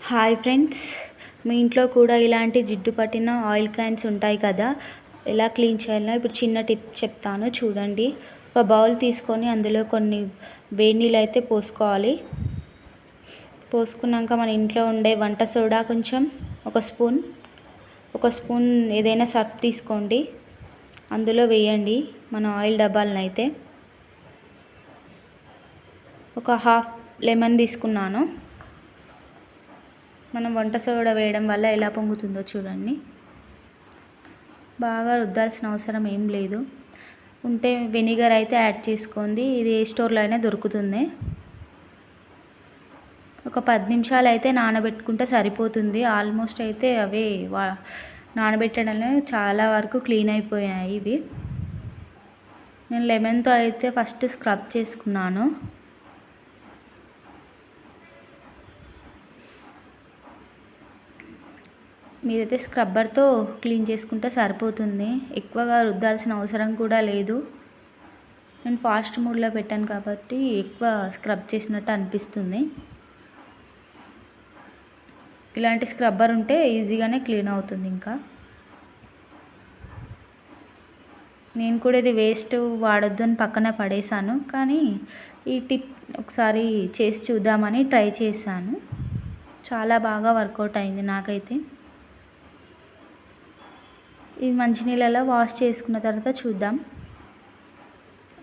Hi friends, మీ ఇంట్లో కూడా ఇలాంటి జిడ్డు పట్టిన ఆయిల్ క్యాన్స్ ఉంటాయి కదా. ఎలా క్లీన్ చేయాలో ఇప్పుడు చిన్న టిప్ చెప్తాను చూడండి. ఒక బౌల్ తీసుకొని అందులో కొన్ని వేడి నీళ్ళు అయితే పోసుకోవాలి. పోసుకున్నాక మన ఇంట్లో ఉండే వంట సోడా కొంచెం ఒక స్పూన్ ఏదైనా సర్ఫ్ తీసుకోండి, అందులో వేయండి మన ఆయిల్ డబ్బాలను. అయితే ఒక హాఫ్ లెమన్ తీసుకున్నాను. మనం వంట సోడా వేయడం వల్ల ఎలా పొంగుతుందో చూడండి. బాగా రుద్దాల్సిన అవసరం ఏం లేదు. ఉంటే వెనిగర్ అయితే యాడ్ చేసుకోండి, ఇది ఏ స్టోర్లో అయినా దొరుకుతుంది. ఒక 10 నిమిషాలు అయితే నానబెట్టుకుంటే సరిపోతుంది. ఆల్మోస్ట్ అయితే అవే నానబెట్టడంలో చాలా వరకు క్లీన్ అయిపోయాయి ఇవి. నేను లెమన్తో అయితే ఫస్ట్ స్క్రబ్ చేసుకున్నాను. మీరైతే స్క్రబ్బర్తో క్లీన్ చేసుకుంటే సరిపోతుంది, ఎక్కువగా రుద్దాల్సిన అవసరం కూడా లేదు. నేను ఫాస్ట్ మోడ్లో పెట్టాను కాబట్టి ఎక్కువ స్క్రబ్ చేసినట్టు అనిపిస్తుంది. ఇలాంటి స్క్రబ్బర్ ఉంటే ఈజీగానే క్లీన్ అవుతుంది. ఇంకా నేను కూడా ఇది వేస్ట్ వాడొద్దు అని పక్కన పడేసాను, కానీ ఈ టిప్ ఒకసారి చేసి చూద్దామని ట్రై చేశాను. చాలా బాగా వర్కౌట్ అయింది నాకైతే. ఈ మంచినీళ్ళలో వాష్ చేసుకున్న తర్వాత చూద్దాం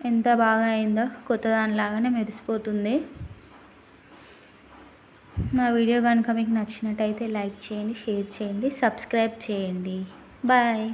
ఎంత బాగా అయిందో. కొత్త దానిలాగానే మెరిసిపోతుంది. నా వీడియో కనుక మీకు నచ్చినట్టయితే లైక్ చేయండి, షేర్ చేయండి, సబ్స్క్రైబ్ చేయండి. బాయ్.